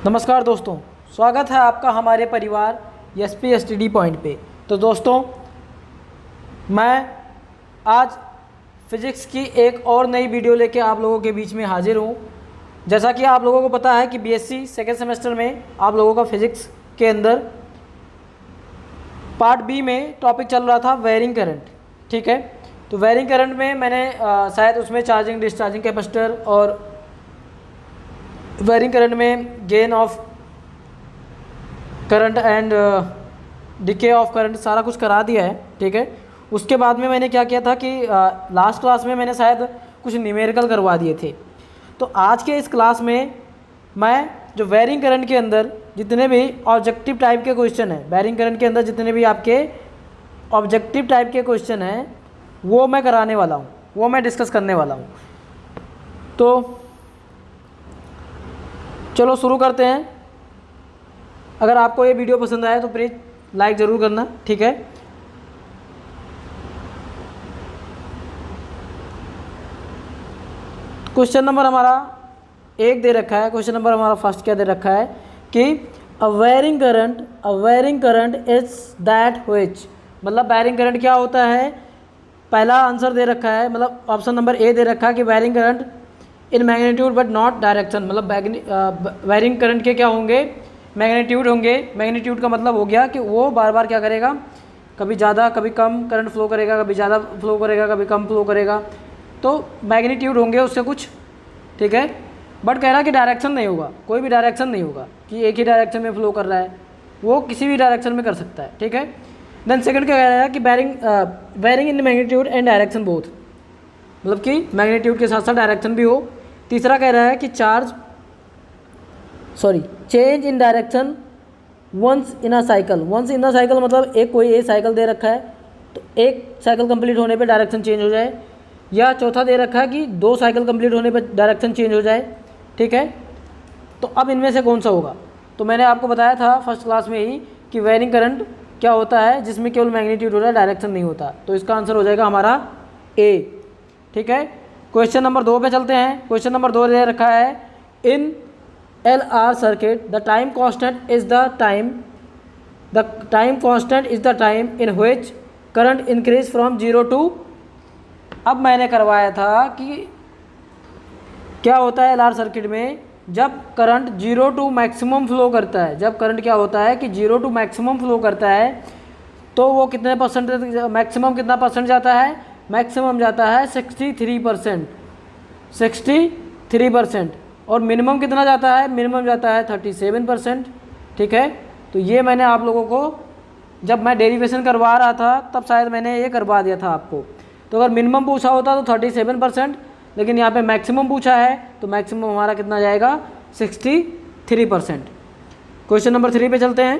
नमस्कार दोस्तों, स्वागत है आपका हमारे परिवार एसपी स्टडी पॉइंट पे। तो दोस्तों, मैं आज फिज़िक्स की एक और नई वीडियो लेके आप लोगों के बीच में हाजिर हूँ। जैसा कि आप लोगों को पता है कि बीएससी सेकेंड सेमेस्टर में आप लोगों का फिज़िक्स के अंदर पार्ट बी में टॉपिक चल रहा था वेयरिंग करंट। ठीक है, तो वेयरिंग करंट में मैंने शायद उसमें चार्जिंग डिस्चार्जिंग कैपेसिटर और वेयरिंग करंट में gain of current and decay of current सारा कुछ करा दिया है। ठीक है, उसके बाद में मैंने क्या किया था कि लास्ट क्लास में मैंने शायद कुछ न्यूमेरिकल करवा दिए थे। तो आज के इस क्लास में मैं जो वेयरिंग करंट के अंदर जितने भी ऑब्जेक्टिव टाइप के क्वेश्चन हैं, वेयरिंग करंट के अंदर जितने भी आपके ऑब्जेक्टिव टाइप के क्वेश्चन हैं वो मैं कराने वाला हूँ, वो मैं डिस्कस करने वाला हूँ। तो चलो शुरू करते हैं। अगर आपको ये वीडियो पसंद आए तो प्लीज़ लाइक ज़रूर करना। ठीक है, क्वेश्चन नंबर हमारा 1 दे रखा है। क्वेश्चन नंबर हमारा फर्स्ट क्या दे रखा है कि a wearing current is that which, मतलब वेयरिंग करंट क्या होता है। पहला आंसर दे रखा है, मतलब ऑप्शन नंबर ए दे रखा है कि wearing current in magnitude but not direction, मतलब वेयरिंग करंट के क्या होंगे, मैग्नीट्यूड होंगे। मैग्नीट्यूड का मतलब हो गया कि वो बार बार क्या करेगा, कभी ज़्यादा कभी कम करंट फ्लो करेगा, कभी ज़्यादा फ्लो करेगा, कभी कम फ्लो करेगा। तो मैग्नीट्यूड होंगे उससे कुछ। ठीक है, बट कह रहा है कि डायरेक्शन नहीं होगा, कोई भी डायरेक्शन नहीं होगा कि एक ही डायरेक्शन में फ्लो कर रहा है, वो किसी भी डायरेक्शन में कर सकता है। ठीक है, देन सेकंड क्या कह रहा है कि wearing in magnitude and direction both, मतलब कि मैग्नीट्यूड के साथ साथ डायरेक्शन भी हो। तीसरा कह रहा है कि change in direction once in a cycle. Once in a cycle मतलब कोई साइकिल दे रखा है तो एक साइकिल कंप्लीट होने पे डायरेक्शन चेंज हो जाए, या चौथा दे रखा है कि 2 साइकिल कंप्लीट होने पे डायरेक्शन चेंज हो जाए। ठीक है, तो अब इनमें से कौन सा होगा। तो मैंने आपको बताया था फर्स्ट क्लास में ही कि वेयरिंग करंट क्या होता है जिसमें केवल मैग्नीट्यूड होता है, डायरेक्शन नहीं होता। तो इसका आंसर हो जाएगा हमारा ए। ठीक है, क्वेश्चन नंबर 2 पे चलते हैं। क्वेश्चन नंबर 2 दे रखा है in LR circuit the time constant is the time in which current increase from 0 to. अब मैंने करवाया था कि क्या होता है LR सर्किट में जब करंट 0 टू मैक्सिमम फ्लो करता है। जब करंट क्या होता है कि 0 टू मैक्सिमम फ्लो करता है तो वो कितने परसेंट, मैक्सिमम कितना परसेंट जाता है, मैक्सिमम जाता है 63%। 63%। और मिनिमम कितना जाता है, मिनिमम जाता है 37%। ठीक है, तो ये मैंने आप लोगों को जब मैं डेरिवेशन करवा रहा था तब शायद मैंने ये करवा दिया था आपको। तो अगर मिनिमम पूछा होता तो 37%, लेकिन यहाँ पे मैक्सिमम पूछा है तो मैक्सिमम हमारा कितना जाएगा, 63%। क्वेश्चन नंबर 3 पे चलते हैं।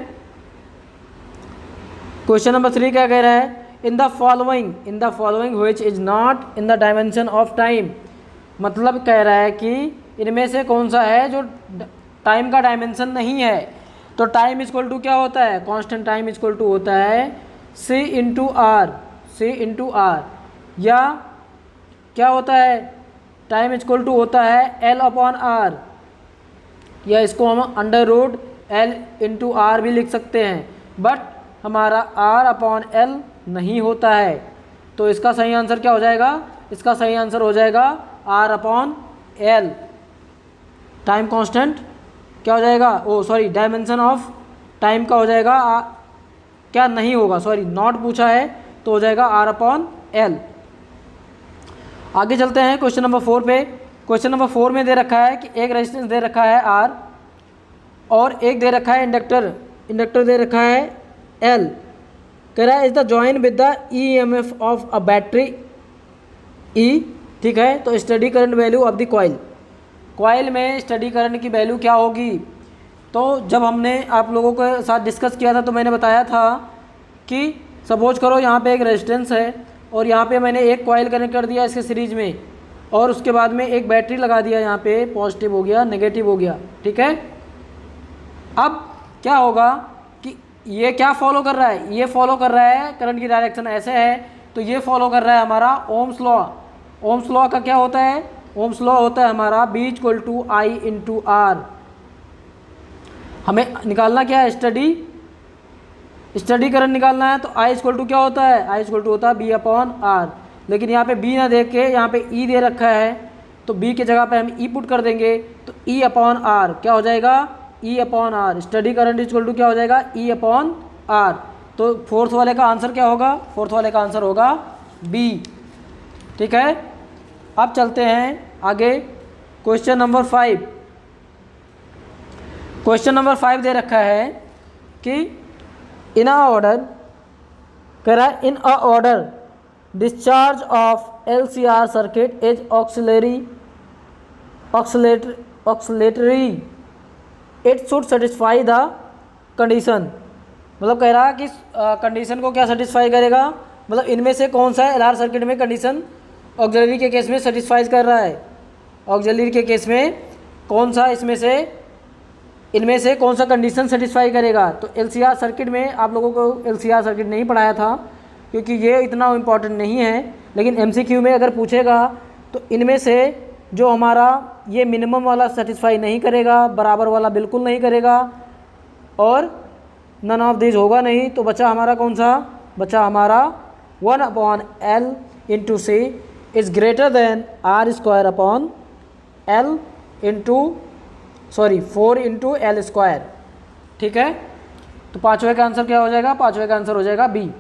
क्वेश्चन नंबर 3 क्या कह रहा है, in the following which is not in the dimension of time, मतलब कह रहा है कि इनमें से कौन सा है जो टाइम का डायमेंशन नहीं है। तो टाइम इक्वल टू क्या होता है, कांस्टेंट टाइम इक्वल टू होता है C इंटू आर, या क्या होता है, टाइम इक्वल टू होता है L अपॉन आर, या इसको हम under root L into R भी लिख सकते हैं। बट हमारा R अपॉन L नहीं होता है। तो इसका सही आंसर क्या हो जाएगा, इसका सही आंसर हो जाएगा R upon L। Time constant क्या हो जाएगा, डायमेंशन ऑफ टाइम का हो जाएगा क्या नहीं होगा, नॉट पूछा है तो हो जाएगा R अपॉन L। आगे चलते हैं क्वेश्चन नंबर 4 पे। क्वेश्चन नंबर 4 में दे रखा है कि एक रेजिस्टेंस दे रखा है R और एक दे रखा है इंडक्टर दे रखा है L। कह रहा है is the join with the EMF of a battery E। ठीक है, तो study current value of the coil में स्टडी करंट की वैल्यू क्या होगी। तो जब हमने आप लोगों के साथ डिस्कस किया था तो मैंने बताया था कि सपोज करो यहाँ पे एक रेजिस्टेंस है और यहाँ पे मैंने एक कॉइल कनेक्ट कर दिया इसके सीरीज में, और उसके बाद में एक बैटरी लगा दिया, यहाँ पे पॉजिटिव हो गया नेगेटिव हो गया। ठीक है, अब क्या होगा कि ये क्या फॉलो कर रहा है, ये फॉलो कर रहा है करंट की डायरेक्शन ऐसे है, तो ये फॉलो कर रहा है हमारा ओम्स लॉ। ओम्स लॉ का क्या होता है, ओम्स लॉ होता है हमारा B = I × R। हमें निकालना क्या है, स्टडी करंट निकालना है। तो आई इक्वल टू क्या होता है, आई इक्वल टू होता है बी अपॉन आर। लेकिन यहाँ पे बी ना देख के यहाँ पे ई दे रखा है, तो बी की जगह पे हम ई पुट कर देंगे, तो ई अपॉन आर क्या हो जाएगा, E upon R. Steady current equal to क्या हो जाएगा, ई अपॉन आर। तो फोर्थ वाले का आंसर क्या होगा, फोर्थ वाले का आंसर होगा बी। ठीक है, अब चलते हैं आगे। क्वेश्चन नंबर 5, क्वेश्चन नंबर 5 दे रखा है कि इन अ ऑर्डर, कह रहा है in a order discharge of LCR circuit is oscillatory it should satisfy the condition. मतलब कह रहा है कि कंडीशन को क्या सेटिस्फाई करेगा, मतलब इनमें से कौन सा LR सर्किट में कंडीशन ऑक्सिलरी के केस में सेटिस्फाई कर रहा है। ऑक्सिलरी के केस में कौन सा इसमें से, इनमें से कौन सा कंडीशन सेटिस्फाई करेगा। तो LCR सर्किट में आप लोगों को LCR सर्किट नहीं पढ़ाया था क्योंकि ये इतना इम्पॉर्टेंट नहीं है, लेकिन MCQ में अगर पूछेगा तो इनमें से जो हमारा ये मिनिमम वाला सेटिस्फाई नहीं करेगा, बराबर वाला बिल्कुल नहीं करेगा, और नन ऑफ दिस होगा नहीं, तो बचा हमारा कौन सा, बचा हमारा 1/L into C is greater than R square upon L into 4 into L square. ठीक है, तो पाँचवें का आंसर क्या हो जाएगा, पाँचवें का आंसर हो जाएगा बी।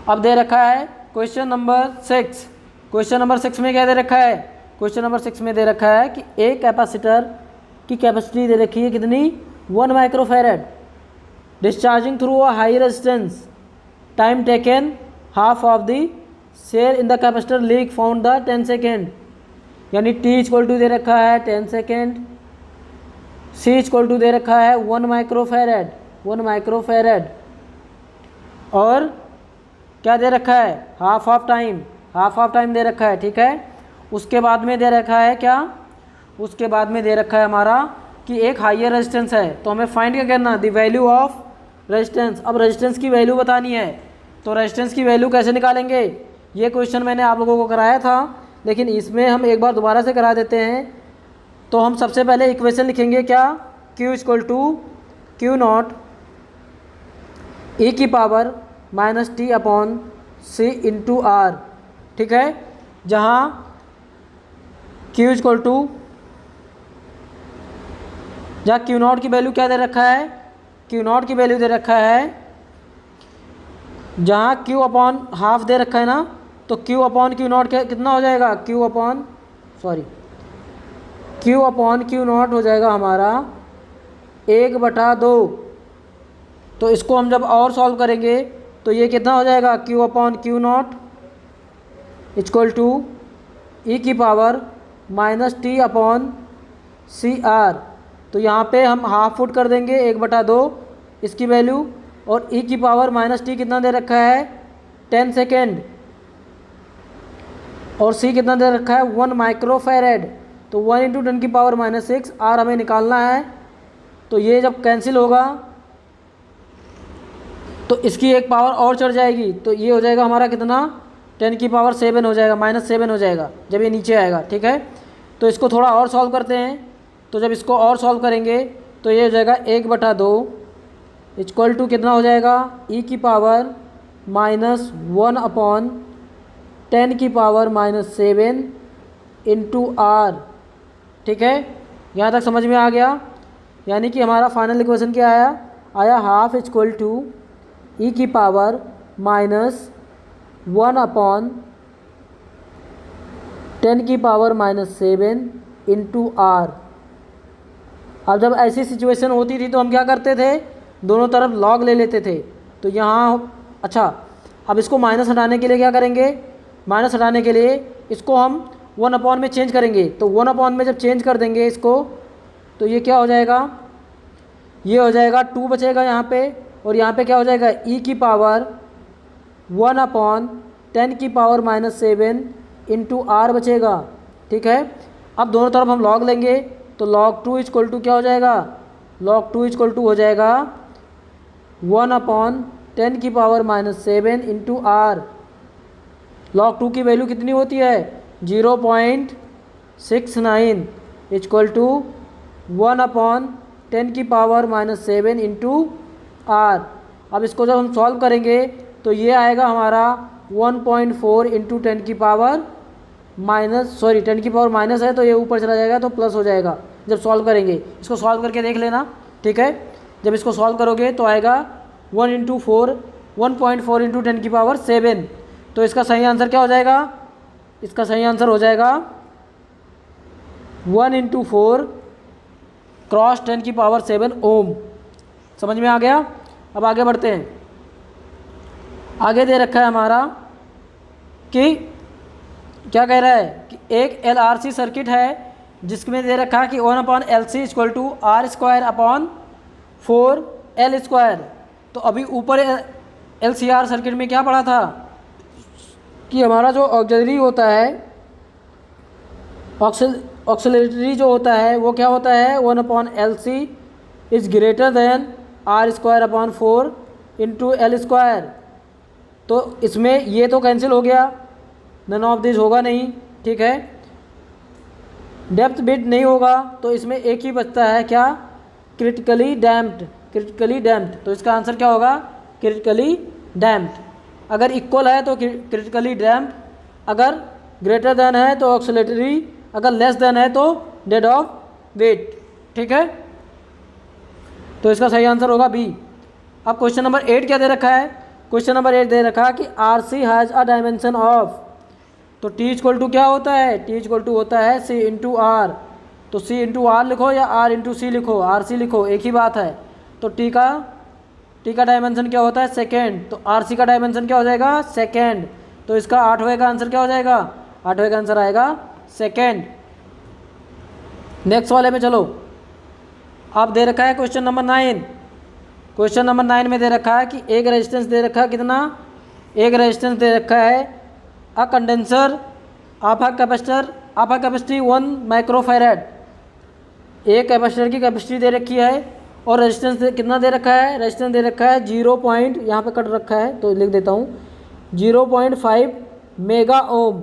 अब दे रखा है क्वेश्चन नंबर 6, क्वेश्चन नंबर 6 में क्या दे रखा है, क्वेश्चन नंबर 6 में दे रखा है कि एक कैपेसिटर की कैपेसिटी दे रखी है कितनी, 1 microfarad, discharging through a high resistance, time taken half of the share in the capacitor leak found the 10 second. यानी T इक्वल टू दे रखा है 10 सेकेंड, C इक्वल टू दे रखा है 1 माइक्रोफैरड, 1 माइक्रोफैरड, और क्या दे रखा है, half of time, half of time दे रखा है। ठीक है, उसके बाद में दे रखा है क्या, उसके बाद में दे रखा है हमारा कि एक हाइयर रेजिस्टेंस है, तो हमें फाइंड क्या करना, द वैल्यू ऑफ रेजिस्टेंस। अब रेजिस्टेंस की वैल्यू बतानी है, तो रेजिस्टेंस की वैल्यू कैसे निकालेंगे, ये क्वेश्चन मैंने आप लोगों को कराया था, लेकिन इसमें हम एक बार दोबारा से करा देते हैं। तो हम सबसे पहले इक्वेशन लिखेंगे क्या, Q equal to Q nought e⁻ T upon C into R. ठीक है, जहाँ Q इक्वल टू, जहाँ Q नॉट की वैल्यू क्या दे रखा है, Q नॉट की वैल्यू दे रखा है, जहाँ Q अपॉन हाफ दे रखा है ना, तो Q अपॉन Q नॉट कितना हो जाएगा, Q अपॉन Q नॉट हो जाएगा हमारा 1/2। तो इसको हम जब और सॉल्व करेंगे तो ये कितना हो जाएगा, Q upon Q nought equal to e⁻ T upon CR। तो यहाँ पे हम हाफ फुट कर देंगे 1/2 इसकी वैल्यू, और e⁻ T कितना दे रखा है 10 सेकेंड, और C कितना दे रखा है 1 माइक्रोफैरड। तो 1 इंटू 10⁻⁻6 R हमें निकालना है। तो ये जब कैंसिल होगा तो इसकी एक पावर और चढ़ जाएगी, तो ये हो जाएगा हमारा कितना 10⁻7 हो जाएगा, -7 हो जाएगा जब ये नीचे आएगा। ठीक है, तो इसको थोड़ा और सॉल्व करते हैं। तो जब इसको और सॉल्व करेंगे तो ये हो जाएगा 1/2 इक्वल टू कितना हो जाएगा, e⁻−1 अपॉन 10⁻7 इंटू R। ठीक है, यहाँ तक समझ में आ गया। यानी कि हमारा फाइनल इक्वेशन क्या आया half equal to e⁻−1 upon 10⁻7 into R। अब जब ऐसी सिचुएशन होती थी तो हम क्या करते थे, दोनों तरफ लॉग ले लेते थे। तो यहाँ अच्छा, अब इसको माइनस हटाने के लिए क्या करेंगे, माइनस हटाने के लिए इसको हम 1 अपॉन में चेंज करेंगे। तो 1 अपॉन में जब चेंज कर देंगे इसको, तो ये क्या हो जाएगा, ये हो जाएगा 2 बचेगा यहाँ पे, और यहाँ पे क्या हो जाएगा e⁻1 अपॉन 10⁻7 इंटू R बचेगा। ठीक है, अब दोनों तरफ हम लॉग लेंगे, तो log 2 इक्वल टू क्या हो जाएगा, log 2 इक्वल टू हो जाएगा 1 अपॉन 10⁻7 इंटू R। log 2 की वैल्यू कितनी होती है 0.69 equal to 1 upon 10⁻⁷ into R. अब इसको जब हम सॉल्व करेंगे तो ये आएगा हमारा 1.4 इंटू 10⁻⁻ है तो ये ऊपर चला जाएगा तो प्लस हो जाएगा जब सॉल्व करेंगे। इसको सॉल्व करके देख लेना, ठीक है। जब इसको सॉल्व करोगे तो आएगा 1 इंटू 4 1.4 इंटू 10⁻⁷। तो इसका सही आंसर क्या हो जाएगा? इसका सही आंसर हो जाएगा 1 इंटू 4 क्रॉस 10⁻⁷ ओम। समझ में आ गया? अब आगे बढ़ते हैं। आगे दे रखा है हमारा कि क्या कह रहा है कि एक LRC सर्किट है जिसमें दे रखा है कि 1/LC = R²/4L²। तो अभी ऊपर LCR सर्किट में क्या पढ़ा था कि हमारा जो ऑक्सिलरी होता है, ऑक्सिलरी जो होता है वो क्या होता है 1/LC > R²/4 इंटू L²। तो इसमें ये तो कैंसिल हो गया, नन ऑफ दिस होगा नहीं, ठीक है। डेप्थ बिट नहीं होगा तो इसमें एक ही बचता है क्या? Critically damped. तो इसका आंसर क्या होगा? Critically damped. अगर इक्वल है तो क्रिटिकली डैम्प्ड, अगर ग्रेटर देन है तो ऑक्सिलरी, अगर लेस देन है तो डेड ऑफ वेट, ठीक है। तो इसका सही आंसर होगा बी। अब क्वेश्चन नंबर 8 क्या दे रखा है? क्वेश्चन नंबर 8 दे रखा है कि RC has a dimension of. तो T = क्या होता है? T = होता है C इंटू आर। तो C इंटू आर लिखो या R इंटू सी लिखो, RC लिखो, एक ही बात है। तो T का डायमेंशन क्या होता है? सेकेंड। तो RC का डायमेंशन क्या हो जाएगा? सेकेंड। तो इसका 8वें का आंसर क्या हो जाएगा? 8वें का आंसर आएगा सेकेंड। नेक्स्ट वाले में चलो। अब दे रखा है क्वेश्चन नंबर 9। क्वेश्चन नंबर 9 में दे रखा है कि एक रेजिस्टेंस दे रखा है, कितना? एक रेजिस्टेंस दे रखा है a condenser of a capacity 1 microfarad. एक कैपेसिटर की कैपेसिटी दे रखी है और रेजिस्टेंस कितना दे रखा है? रेजिस्टेंस दे रखा है 0 पॉइंट, यहाँ पे कट रखा है तो लिख देता हूँ 0.5 mega ohm.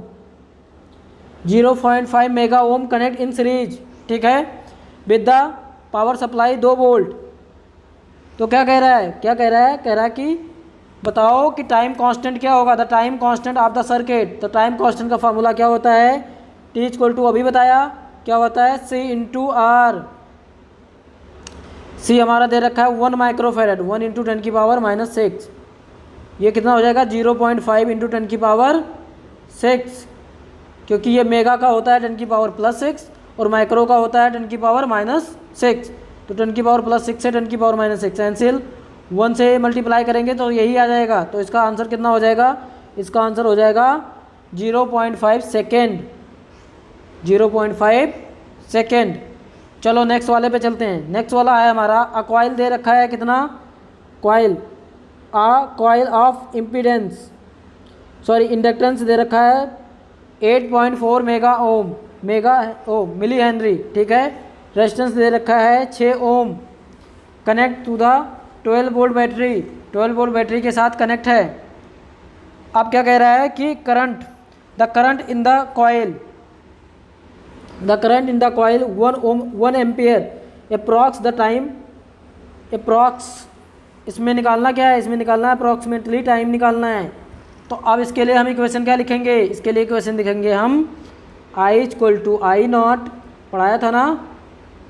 0.5 mega ohm connect in series, ठीक है, with the power supply 2 volt. तो क्या कह रहा है? कह रहा है कि बताओ कि टाइम कांस्टेंट क्या होगा, the time constant of the circuit. तो टाइम कांस्टेंट का फार्मूला क्या होता है? T = अभी बताया क्या होता है? C into are. C हमारा दे रखा है 1 माइक्रोफैरड, 1 इंटू 10⁻⁻6। ये कितना हो जाएगा? 0.5 इंटू 10⁻6, क्योंकि ये मेगा का होता है 10⁻+6 और माइक्रो का होता है 10⁻⁻6। तो 10⁻+6 से 10⁻⁻6 कैंसिल, 1 से मल्टीप्लाई करेंगे तो यही आ जाएगा। तो इसका आंसर कितना हो जाएगा? इसका आंसर हो जाएगा 0.5 सेकेंड। 0.5 सेकेंड। चलो नेक्स्ट वाले पे चलते हैं। नेक्स्ट वाला है हमारा अ कॉइल दे रखा है, कितना? कॉइल ऑफ इंडक्टेंस दे रखा है 8.4 मिली हेनरी, ठीक है। रेजिस्टेंस दे रखा है 6 ohm. Connect to the 12 volt battery, 12 volt battery के साथ कनेक्ट है। अब क्या कह रहा है कि the current in the coil 1 ampere approx the time, इसमें निकालना क्या है? इसमें निकालना है अप्रॉक्सीमेटली टाइम निकालना है। तो अब इसके लिए हम इक्वेशन क्या लिखेंगे? इसके लिए इक्वेशन लिखेंगे हम I = I0, पढ़ाया था ना,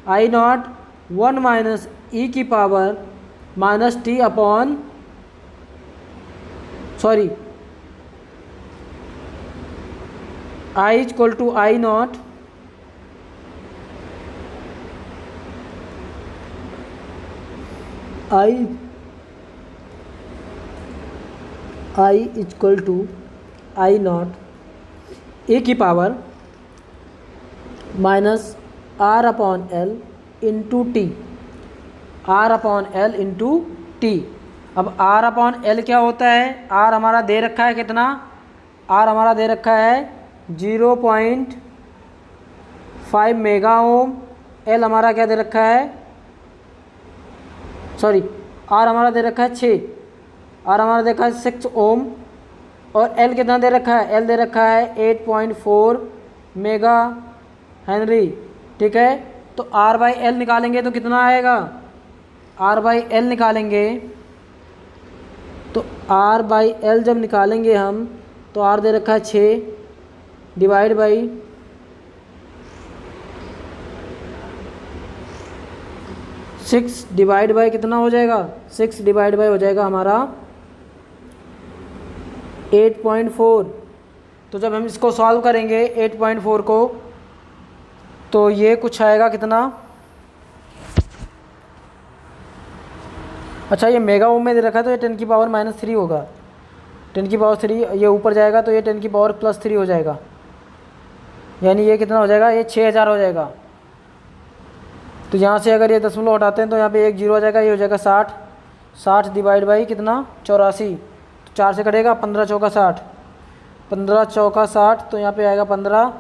I0 1 - e⁻ -t upon I = I0 I = I0 e⁻ -R/L into T, R/L into T. अब R/L क्या होता है? R हमारा दे रखा है कितना? R हमारा दे रखा है 0.5 मेगा ओम। L हमारा क्या दे रखा है? R हमारा दे रखा है 6, R हमारा देखा है 6 ओम। और L कितना दे रखा है? L दे रखा है 8.4 मेगा हेनरी, ठीक है। तो आर बाई एल निकालेंगे तो कितना आएगा, आर बाई एल निकालेंगे तो आर बाई एल जब निकालेंगे हम तो आर दे रखा है 6 डिवाइड बाई 6 डिवाइड बाई कितना हो जाएगा, 6 डिवाइड बाई हो जाएगा हमारा 8.4। तो जब हम इसको सॉल्व करेंगे 8.4 को तो ये कुछ आएगा कितना, अच्छा ये मेगा ओम में दे रखा है तो ये 10 की पावर -3 होगा, 10 की पावर 3 ये ऊपर जाएगा तो ये 10 की पावर +3 हो जाएगा, यानी ये कितना हो जाएगा, ये 6000 हो जाएगा। तो यहाँ से अगर ये दशमलव हटाते हैं तो यहाँ पे 1 0 आ जाएगा, ये हो जाएगा 60, 60 डिवाइड बाई कितना 84, तो 4 से कटेगा 15 चौका 60, 15 चौका 60 तो यहाँ पे आएगा 15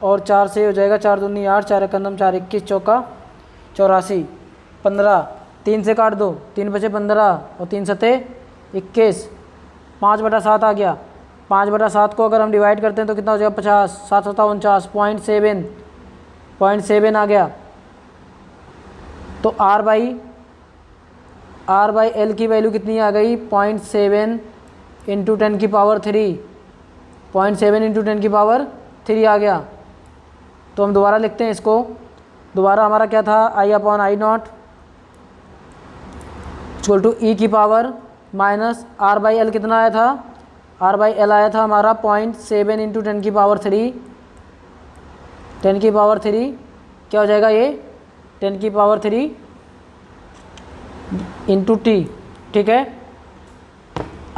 और 4 से हो जाएगा 4 दूनी 8, 4 एकम 4 21 चौका 84, 15 3 से काट दो 3 बचे 15 और 3 सते 21, 5/7 आ गया। 5/7 को अगर हम डिवाइड करते हैं तो कितना हो जाएगा 50, 7 7 49, 0.7 आ गया। तो आर बाई एल की वैल्यू कितनी आ गई, 0.7 इंटू 10 की पावर 3, 0.7 इंटू 10 की पावर 3 आ गया। तो हम दोबारा लिखते हैं इसको, दोबारा हमारा क्या था, I/I0 इक्वल टू ई की power minus R by L कितना आया था, आर बाई एल आया था हमारा 0.7 इंटू 10 की पावर 3, 10 की पावर 3 क्या हो जाएगा ये 10 की पावर 3 इंटू टी, ठीक है।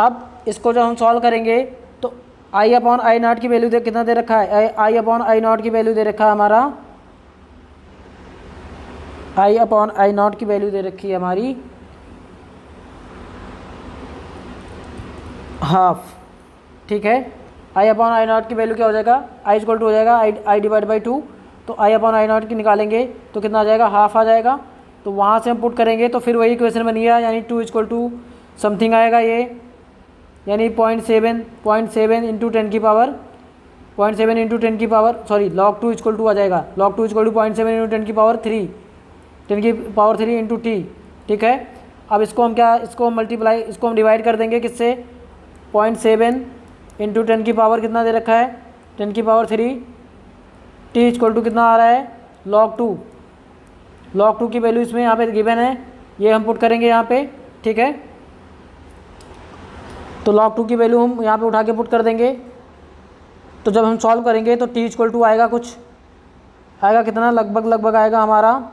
अब इसको जब हम सॉल्व करेंगे तो I/I0 की वैल्यू कितना दे रखा है, I/I0 की वैल्यू दे रखा है हमारा, I/I0 की वैल्यू दे रखी है हमारी हाफ, ठीक है। I/I0 की वैल्यू क्या हो जाएगा, I इक्वल टू हो जाएगा I डिवाइड बाई 2, तो I/I0 की निकालेंगे तो कितना आ जाएगा, हाफ आ जाएगा। तो वहाँ से हम पुट करेंगे तो फिर वही इक्वेशन बन गया, यानी 2 इक्वल टू समथिंग आएगा ये, यानी 0.7 इंटू 10 की पावर 0.7 इंटू 10 की power sorry log 2 equal to आ जाएगा, log 2 इक्वल टू 0.7 इंटू 10 की पावर 3, 10 की पावर 3 इंटू टी, ठीक है। अब इसको हम क्या, इसको हम मल्टीप्लाई, इसको हम डिवाइड कर देंगे किससे, 0.7 इंटू 10 की पावर कितना दे रखा है 10 की पावर 3, टी इक्वल टू कितना आ रहा है log 2, log 2 की वैल्यू इसमें यहाँ पे गिवन है, ये हम पुट करेंगे यहाँ पे, ठीक है। तो log 2 की वैल्यू हम यहाँ पे उठा के पुट कर देंगे। तो जब हम सॉल्व करेंगे तो टी इक्वल टू आएगा, कुछ आएगा कितना, लगभग आएगा हमारा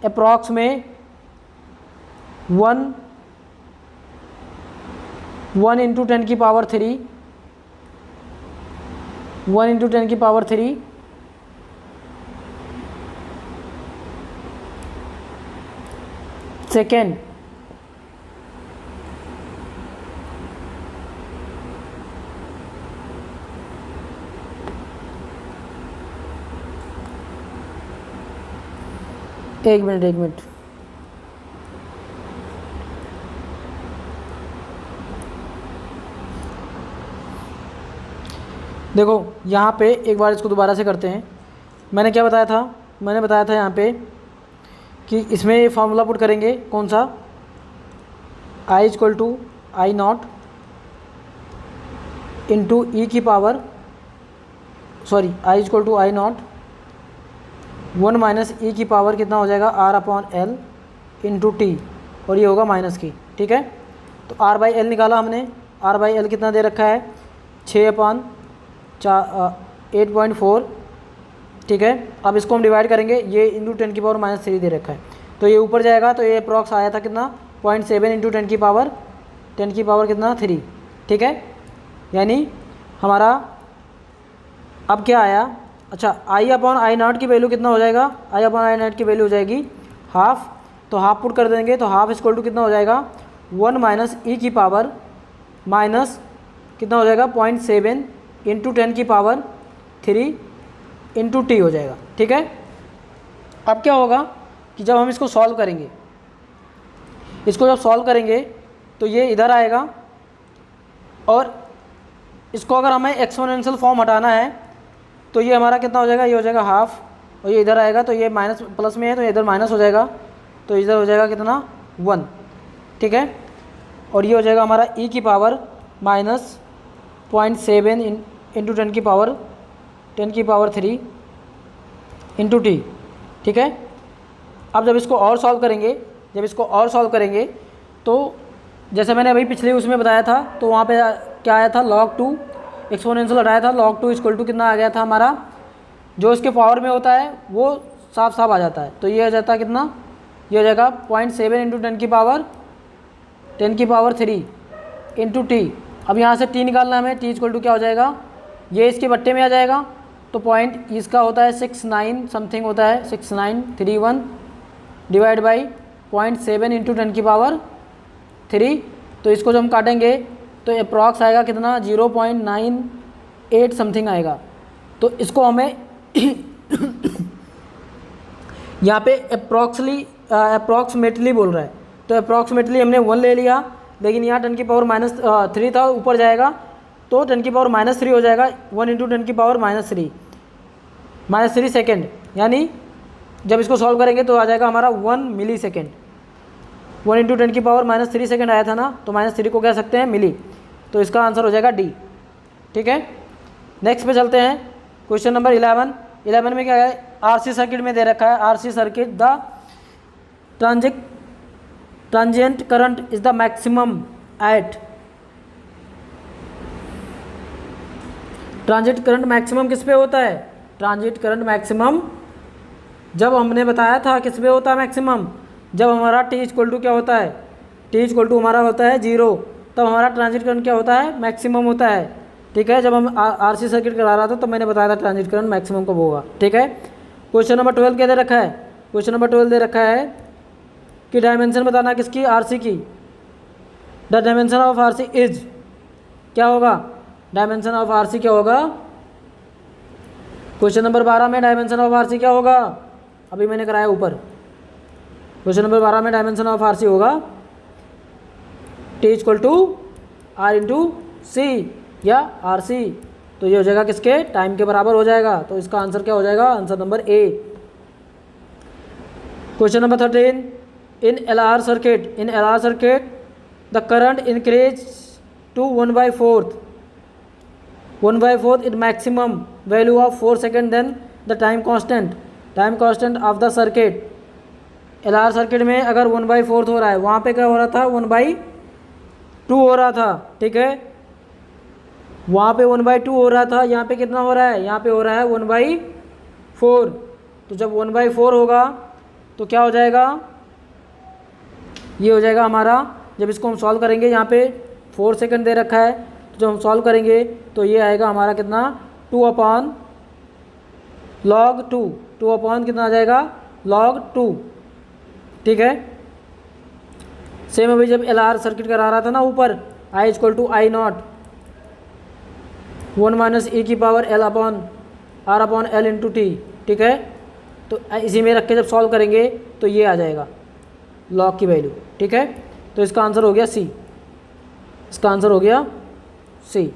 अप्रॉक्स में 1 इंटू 10 की पावर 3, 1 इंटू 10 की पावर 3 सेकेंड, एक मिनट देखो यहाँ पे एक बार इसको दोबारा से करते हैं। मैंने क्या बताया था, मैंने बताया था यहाँ पे कि इसमें ये फार्मूला पुट करेंगे, कौन सा, I equal to I0 into e की power sorry I equal to I0 1 minus e की पावर कितना हो जाएगा R/L इंटू टी, और ये होगा माइनस की, ठीक है। तो R/L निकाला हमने, R/L कितना दे रखा है 8.4, ठीक है। अब इसको हम डिवाइड करेंगे, ये इंटू 10 की पावर -3 दे रखा है, तो ये ऊपर जाएगा तो ये अप्रॉक्स आया था कितना 0.7 इंटू 10 की पावर कितना 3, ठीक है। यानी हमारा अब क्या आया, अच्छा I/I0 की वैल्यू कितना हो जाएगा, I/I0 की वैल्यू हो जाएगी हाफ, तो हाफ पुट कर देंगे तो हाफ इक्वल टू कितना हो जाएगा 1 माइनस ई की पावर माइनस कितना हो जाएगा 0.7 इंटू 10 की पावर 3 इंटू टी हो जाएगा, ठीक है। अब क्या होगा कि जब हम इसको सॉल्व करेंगे, इसको जब सॉल्व करेंगे तो ये इधर आएगा, और इसको अगर हमें एक्सपोनेंशियल फॉर्म हटाना है तो ये हमारा कितना हो जाएगा, ये हो जाएगा हाफ और ये इधर आएगा तो ये माइनस प्लस में है तो इधर माइनस हो जाएगा, तो इधर हो जाएगा कितना 1, ठीक है। और ये हो जाएगा हमारा e की पावर माइनस 0.7 इंटू 10 की पावर 3 इंटू टी, ठीक है। अब जब इसको और सॉल्व करेंगे तो जैसे मैंने अभी पिछले उसमें बताया था, तो वहाँ पे क्या आया था log 2, एक्सपोनेंशियल हटाया था, log 2 इक्वल टू कितना आ गया था हमारा, जो इसके पावर में होता है वो साफ साफ आ जाता है। तो ये आ जाता है कितना, ये हो जाएगा 0.7 इंटू 10 की पावर 3 इंटू टी। अब यहाँ से टी निकालना है हमें, टी इक्वल टू क्या हो जाएगा, ये इसके बट्टे में आ जाएगा, तो पॉइंट इसका होता है 69 समथिंग होता है 6931 डिवाइड बाई 0.7 इंटू 10 की पावर 3। तो इसको जब हम काटेंगे तो अप्रॉक्स आएगा कितना 0.98 समथिंग आएगा। तो इसको हमें यहाँ पे अप्रॉक्सीमेटली बोल रहा है, तो अप्रॉक्सीमेटली हमने 1 ले लिया, लेकिन यहाँ 10 की पावर -3 था, ऊपर जाएगा तो 10 की पावर -3 हो जाएगा, 1 इंटू 10 की पावर -3 सेकेंड, यानी जब इसको सॉल्व करेंगे तो आ जाएगा हमारा 1 मिली सेकेंड। 1 इंटू 10 की पावर -3 सेकेंड आया था ना, तो -3 को कह सकते हैं मिली, तो इसका आंसर हो जाएगा डी, ठीक है। नेक्स्ट पे चलते हैं, क्वेश्चन नंबर 11 में क्या है, आरसी सर्किट में दे रखा है, RC circuit the transient current is the maximum at, transit current maximum किस पे होता है, ट्रांजिट करंट मैक्सिमम जब हमने बताया था किस पे होता है मैक्सिमम, जब हमारा टी इक्वल टू क्या होता है, टी इक्वल टू हमारा होता है 0, तब हमारा ट्रांजिट करंट क्या होता है, मैक्सिमम होता है, ठीक है। जब हम आरसी सर्किट करा रहा था तो मैंने बताया था ट्रांजिट करंट मैक्सिमम कब होगा, ठीक है। क्वेश्चन नंबर 12 क्या दे रखा है, क्वेश्चन नंबर 12 दे रखा है कि डायमेंशन बताना किसकी, आरसी की, the dimension of RC is, क्या होगा, डायमेंशन ऑफ आरसी क्या होगा, क्वेश्चन नंबर 12 में डायमेंशन ऑफ आरसी क्या होगा, अभी मैंने कराया ऊपर, क्वेश्चन नंबर 12 में डायमेंशन ऑफ आरसी होगा T equal to R into C या आर सी, तो ये हो जाएगा किसके, टाइम के बराबर हो जाएगा, तो इसका आंसर क्या हो जाएगा, answer number A. Question number 13, in L R circuit the current increase to 1/4 in maximum value of 4 second, then the time constant of the circuit. L R circuit में अगर 1/4 हो रहा है, वहाँ पे क्या हो रहा था 1/2 हो रहा था, ठीक है, वहाँ पे 1/2 हो रहा था, यहाँ पे कितना हो रहा है, यहाँ पे हो रहा है 1/4। तो जब 1/4 होगा तो क्या हो जाएगा, ये हो जाएगा हमारा, जब इसको हम सॉल्व करेंगे, यहाँ पे 4 सेकंड दे रखा है, तो जब हम सॉल्व करेंगे तो ये आएगा हमारा कितना 2/log 2, 2 कितना आ जाएगा log 2, ठीक है। सेम अभी जब एल आर सर्किट करा रहा था ना ऊपर, I equal to I naught 1 minus e की power L upon R upon L into T, ठीक है। तो इसी में रख के जब सॉल्व करेंगे तो ये आ जाएगा लॉग की वैल्यू, ठीक है। तो इसका आंसर हो गया सी, इसका आंसर हो गया सी।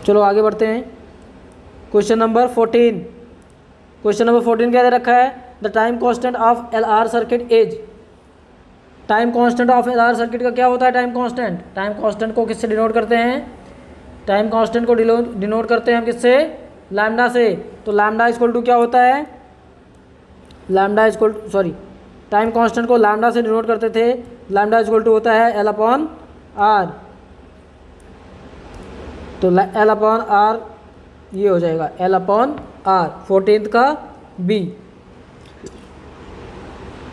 चलो आगे बढ़ते हैं, क्वेश्चन नंबर 14, क्वेश्चन नंबर 14 क्या दे रखा है, the time constant of L R circuit is, time constant of L R circuit का क्या होता है, टाइम कांस्टेंट को किससे डिनोट करते हैं, टाइम कांस्टेंट को डिनोट करते हैं हम किससे, लैम्डा से। तो लैम्डा इक्वल टू क्या होता है, टाइम कांस्टेंट को लैम्डा से डिनोट करते थे, लैम्डा इक्वल टू होता है एल अपॉन आर, तो एल अपॉन आर ये हो जाएगा एल अपॉन आर, 14th का बी।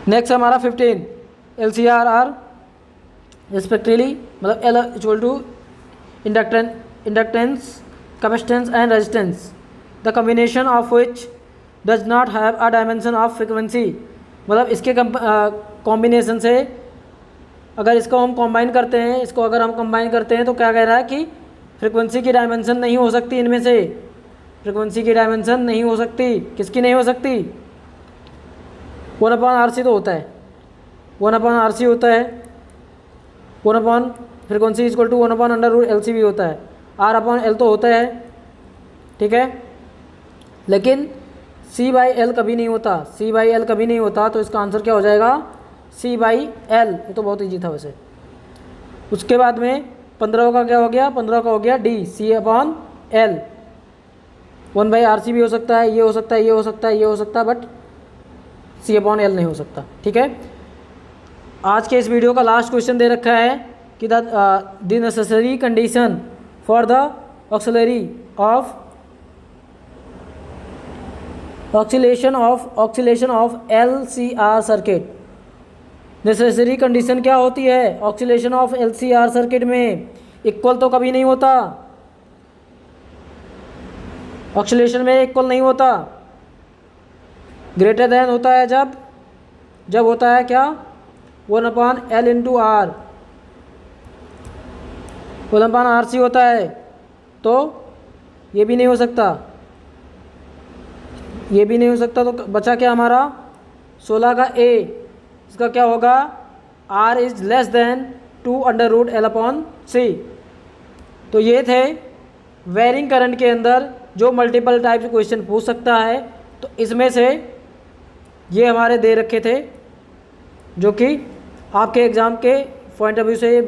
नेक्स्ट हमारा 15, L C R R respectively, मतलब L equal to inductance, capacitance and resistance, the combination of which does not have a dimension of frequency, मतलब इसके combination से अगर इसको हम कंबाइन करते हैं, इसको अगर हम कंबाइन करते हैं तो क्या कह रहा है कि फ्रिक्वेंसी की डायमेंशन नहीं हो सकती, इनमें से फ्रिक्वेंसी की डायमेंशन नहीं हो सकती, किसकी नहीं हो सकती, 1/RC तो होता है, 1/RC होता है, 1 फ्रिक्वेंसी इक्वल टू 1/√LC भी होता है, R/L तो होता है, ठीक है। लेकिन सी बाई एल कभी नहीं होता, सी बाई एल कभी नहीं होता, तो इसका आंसर क्या हो जाएगा, सी बाई एल। ये तो बहुत ईजी था वैसे। उसके बाद में 15 का क्या हो गया, 15 का हो गया डी, सी अपॉन एल। 1/RC भी हो सकता है, ये हो सकता है, ये हो सकता है, ये हो सकता है, बट सी अपॉन एल नहीं हो सकता। ठीक है, आज के इस वीडियो का लास्ट क्वेश्चन दे रखा है कि the necessary condition for the auxiliary of oscillation of LCR circuit. Necessary condition क्या होती है ऑक्सीलेशन ऑफ LCR सर्किट में, इक्वल तो कभी नहीं होता, ऑक्सीलेशन में इक्वल नहीं होता, ग्रेटर देन होता है जब होता है क्या, 1/L इंटू आर, 1/RC होता है। तो ये भी नहीं हो सकता, ये भी नहीं हो सकता, तो बचा क्या हमारा 16 का ए, इसका क्या होगा, R is less than 2√L/C। तो ये थे वेरिंग करंट के अंदर जो मल्टीपल टाइप के क्वेश्चन पूछ सकता है। तो इसमें से ये हमारे दे रखे थे जो कि आपके एग्ज़ाम के पॉइंट ऑफ व्यू से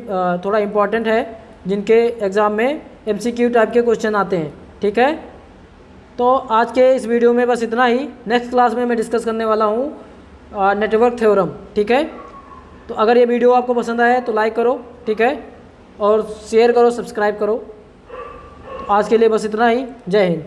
थोड़ा इम्पॉर्टेंट है, जिनके एग्ज़ाम में MCQ टाइप के क्वेश्चन आते हैं। ठीक है, तो आज के इस वीडियो में बस इतना ही। नेक्स्ट क्लास में मैं डिस्कस करने वाला हूँ नेटवर्क थ्योरम। ठीक है, तो अगर ये वीडियो आपको पसंद आए तो लाइक करो, ठीक है, और शेयर करो, सब्सक्राइब करो। तो आज के लिए बस इतना ही। जय हिंद।